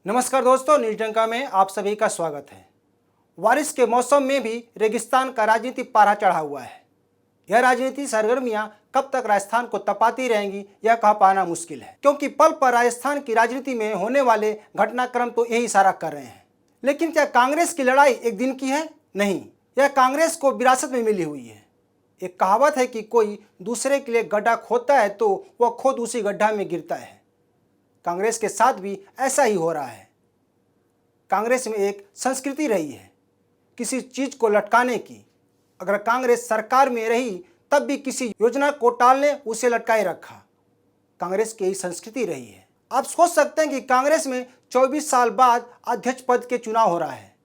नमस्कार दोस्तों, न्यूज डंका में आप सभी का स्वागत है। बारिश के मौसम में भी रेगिस्तान का राजनीति पारा चढ़ा हुआ है। यह राजनीति सरगर्मियां कब तक राजस्थान को तपाती रहेंगी यह कह पाना मुश्किल है, क्योंकि पल पर राजस्थान की राजनीति में होने वाले घटनाक्रम तो यही इशारा कर रहे हैं। लेकिन क्या कांग्रेस की लड़ाई एक दिन की है? नहीं, यह कांग्रेस को विरासत में मिली हुई है। एक कहावत है कि कोई दूसरे के लिए गड्ढा खोदता है तो वह खुद उसी गड्ढा में गिरता है। कांग्रेस के साथ भी ऐसा ही हो रहा है। कांग्रेस में एक संस्कृति रही है किसी चीज को लटकाने की। अगर कांग्रेस सरकार में रही तब भी किसी योजना को टालने उसे लटकाए रखा। कांग्रेस की यही संस्कृति रही है। आप सोच सकते हैं कि कांग्रेस में 24 साल बाद अध्यक्ष पद के चुनाव हो रहा है।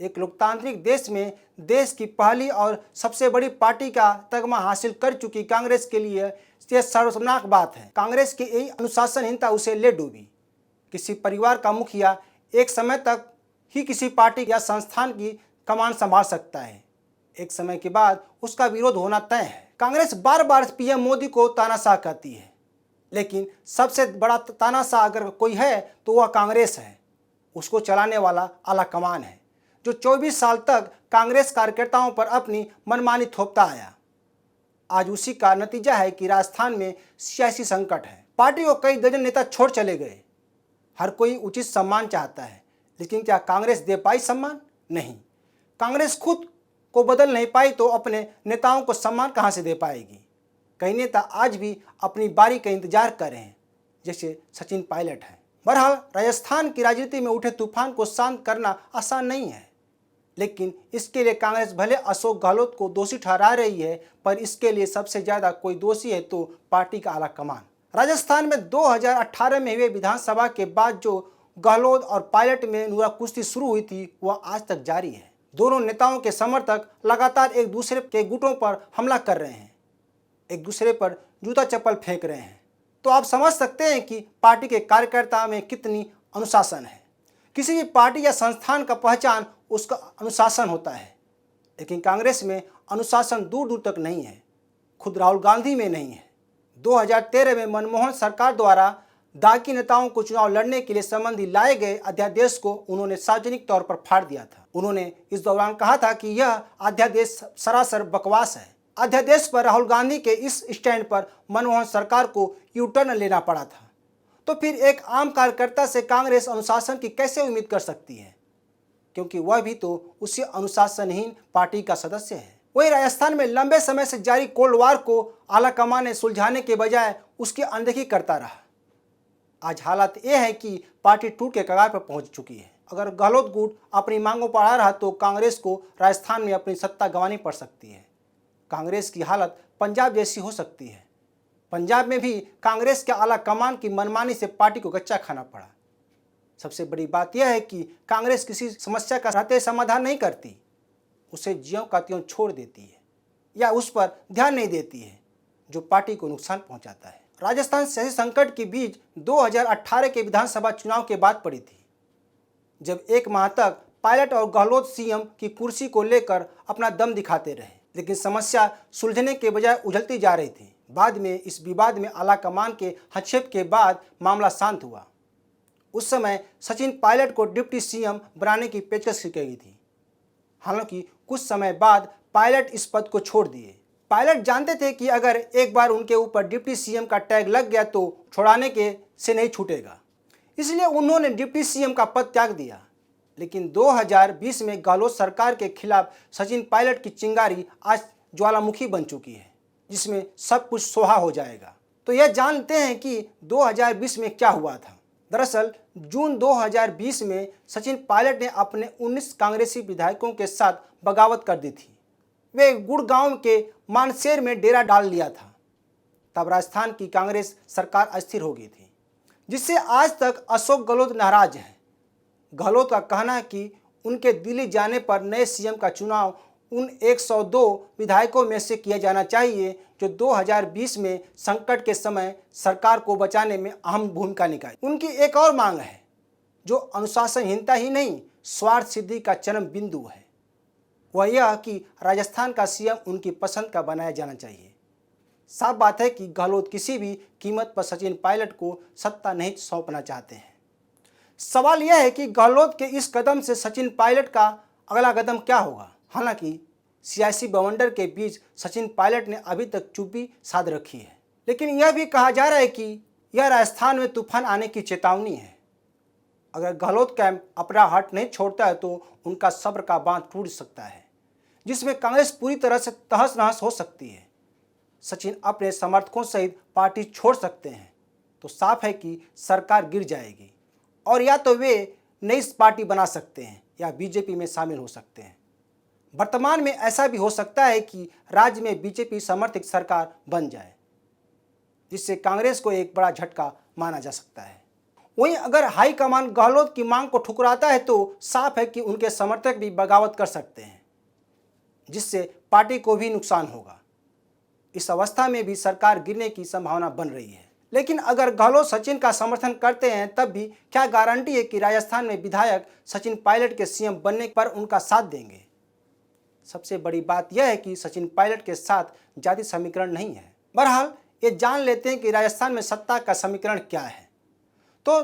एक लोकतांत्रिक देश में देश की पहली और सबसे बड़ी पार्टी का तगमा हासिल कर चुकी कांग्रेस के लिए यह शर्मनाक बात है। कांग्रेस की यही अनुशासनहीनता उसे ले डूबी। किसी परिवार का मुखिया एक समय तक ही किसी पार्टी या संस्थान की कमान संभाल सकता है। एक समय के बाद उसका विरोध होना तय है। कांग्रेस बार बार पीएम मोदी को तानाशाह कहती है, लेकिन सबसे बड़ा तानाशाह अगर कोई है तो वह कांग्रेस है। उसको चलाने वाला आला कमान है, जो 24 साल तक कांग्रेस कार्यकर्ताओं पर अपनी मनमानी थोपता आया। आज उसी का नतीजा है कि राजस्थान में सियासी संकट है। पार्टी को कई दर्जन नेता छोड़ चले गए। हर कोई उचित सम्मान चाहता है, लेकिन क्या कांग्रेस दे पाई सम्मान? नहीं। कांग्रेस खुद को बदल नहीं पाई तो अपने नेताओं को सम्मान कहां से दे पाएगी? कई नेता आज भी अपनी बारी का इंतजार कर रहे हैं, जैसे सचिन पायलट है। बहरहाल राजस्थान की राजनीति में उठे तूफान को शांत करना आसान नहीं है, लेकिन इसके लिए कांग्रेस भले अशोक गहलोत को दोषी ठहरा रही है, पर इसके लिए सबसे ज्यादा कोई दोषी है तो पार्टी का आला कमान। राजस्थान में 2018 में हुए विधानसभा के बाद जो गहलोत और पायलट में नुरा कुश्ती शुरू हुई थी वह आज तक जारी है। दोनों नेताओं के समर्थक लगातार एक दूसरे के गुटों पर हमला कर रहे हैं, एक दूसरे पर जूता चप्पल फेंक रहे हैं। तो आप समझ सकते हैं कि पार्टी के कार्यकर्ता में कितनी अनुशासन है। किसी भी पार्टी या संस्थान का पहचान उसका अनुशासन होता है, लेकिन कांग्रेस में अनुशासन दूर दूर तक नहीं है। खुद राहुल गांधी में नहीं है। 2013 में मनमोहन सरकार द्वारा दागी नेताओं को चुनाव लड़ने के लिए संबंधी लाए गए अध्यादेश को उन्होंने सार्वजनिक तौर पर फाड़ दिया था। उन्होंने इस दौरान कहा था कि यह अध्यादेश सरासर बकवास है। अध्यादेश पर राहुल गांधी के इस स्टैंड पर मनमोहन सरकार को यू टर्न लेना पड़ा था। तो फिर एक आम कार्यकर्ता से कांग्रेस अनुशासन की कैसे उम्मीद कर सकती है, क्योंकि वह भी तो उसी अनुशासनहीन पार्टी का सदस्य है। वही राजस्थान में लंबे समय से जारी कोल्ड वार को आला कमान ने सुलझाने के बजाय उसकी अनदेखी करता रहा। आज हालात यह है कि पार्टी टूट के कगार पर पहुंच चुकी है। अगर गहलोत गुट अपनी मांगों पर आ रहा तो कांग्रेस को राजस्थान में अपनी सत्ता गंवानी पड़ सकती है। कांग्रेस की हालत पंजाब जैसी हो सकती है। पंजाब में भी कांग्रेस के आला कमान की मनमानी से पार्टी को गच्चा खाना पड़ा। सबसे बड़ी बात यह है कि कांग्रेस किसी समस्या का रहते समाधान नहीं करती, उसे ज्यों का त्यों छोड़ देती है या उस पर ध्यान नहीं देती है, जो पार्टी को नुकसान पहुंचाता है। राजस्थान सियासी संकट के बीच 2018 के विधानसभा चुनाव के बाद पड़ी थी, जब एक माह तक पायलट और गहलोत सीएम की कुर्सी को लेकर अपना दम दिखाते रहे, लेकिन समस्या सुलझने के बजाय उछलती जा रही थी। बाद में इस विवाद में आला कमान के हस्तक्षेप के बाद मामला शांत हुआ। उस समय सचिन पायलट को डिप्टी सीएम बनाने की पेशकश की गई थी। हालांकि कुछ समय बाद पायलट इस पद को छोड़ दिए। पायलट जानते थे कि अगर एक बार उनके ऊपर डिप्टी सीएम का टैग लग गया तो छुड़ाने के से नहीं छूटेगा, इसलिए उन्होंने डिप्टी सीएम का पद त्याग दिया। लेकिन 2020 में गहलोत सरकार के खिलाफ सचिन पायलट की चिंगारी आज ज्वालामुखी बन चुकी है, जिसमें सब कुछ सोहा हो जाएगा। तो यह जानते हैं कि 2020 में क्या हुआ था। दरअसल जून 2020 में सचिन पायलट ने अपने 19 कांग्रेसी विधायकों के साथ बगावत कर दी थी। वे गुड़गांव के मानसेर में डेरा डाल लिया था। तब राजस्थान की कांग्रेस सरकार अस्थिर हो गई थी, जिससे आज तक अशोक गहलोत नाराज हैं। गहलोत का कहना है कि उनके दिल्ली जाने पर नए सीएम का चुनाव उन 102 विधायकों में से किया जाना चाहिए जो 2020 में संकट के समय सरकार को बचाने में अहम भूमिका निभाई। उनकी एक और मांग है, जो अनुशासनहीनता ही नहीं स्वार्थ सिद्धि का चरम बिंदु है, वह यह कि राजस्थान का सीएम उनकी पसंद का बनाया जाना चाहिए। साफ बात है कि गहलोत किसी भी कीमत पर सचिन पायलट को सत्ता नहीं सौंपना चाहते हैं। सवाल यह है कि गहलोत के इस कदम से सचिन पायलट का अगला कदम क्या होगा। हालांकि सियासी बवंडर के बीच सचिन पायलट ने अभी तक चुप्पी साध रखी है, लेकिन यह भी कहा जा रहा है कि यह राजस्थान में तूफान आने की चेतावनी है। अगर गहलोत कैंप अपना हट नहीं छोड़ता है तो उनका सब्र का बांध टूट सकता है, जिसमें कांग्रेस पूरी तरह से तहस नहस हो सकती है। सचिन अपने समर्थकों सहित पार्टी छोड़ सकते हैं तो साफ है कि सरकार गिर जाएगी और या तो वे नई पार्टी बना सकते हैं या बीजेपी में शामिल हो सकते हैं। वर्तमान में ऐसा भी हो सकता है कि राज्य में बीजेपी समर्थित सरकार बन जाए, जिससे कांग्रेस को एक बड़ा झटका माना जा सकता है। वहीं अगर हाईकमान गहलोत की मांग को ठुकराता है तो साफ है कि उनके समर्थक भी बगावत कर सकते हैं, जिससे पार्टी को भी नुकसान होगा। इस अवस्था में भी सरकार गिरने की संभावना बन रही है। लेकिन अगर गहलोत सचिन का समर्थन करते हैं तब भी क्या गारंटी है कि राजस्थान में विधायक सचिन पायलट के सीएम बनने पर उनका साथ देंगे। सबसे बड़ी बात यह है कि सचिन पायलट के साथ जाति समीकरण नहीं है। बहरहाल ये जान लेते हैं कि राजस्थान में सत्ता का समीकरण क्या है। तो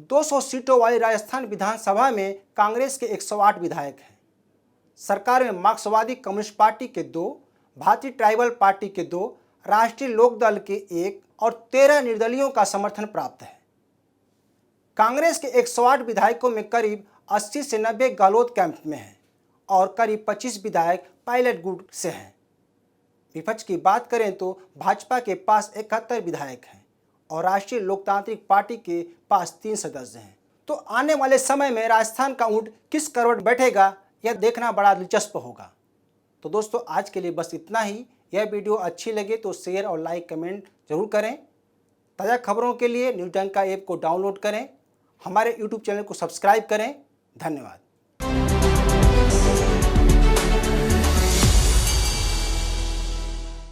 200 सीटों वाली राजस्थान विधानसभा में कांग्रेस के 108 विधायक हैं। सरकार में मार्क्सवादी कम्युनिस्ट पार्टी के 2, भारतीय ट्राइबल पार्टी के 2, राष्ट्रीय लोकदल के 1 और 13 निर्दलियों का समर्थन प्राप्त है। कांग्रेस के 108 विधायकों में करीब 80 से 90 गहलोत कैंप में हैं और करीब 25 विधायक पायलट गुट से हैं। विपक्ष की बात करें तो भाजपा के पास 71 विधायक हैं और राष्ट्रीय लोकतांत्रिक पार्टी के पास 3 सदस्य हैं। तो आने वाले समय में राजस्थान का ऊंट किस करवट बैठेगा, यह देखना बड़ा दिलचस्प होगा। तो दोस्तों, आज के लिए बस इतना ही। यह वीडियो अच्छी लगे तो शेयर और लाइक कमेंट जरूर करें। ताज़ा खबरों के लिए न्यूज़ डंका ऐप को डाउनलोड करें। हमारे यूट्यूब चैनल को सब्सक्राइब करें। धन्यवाद।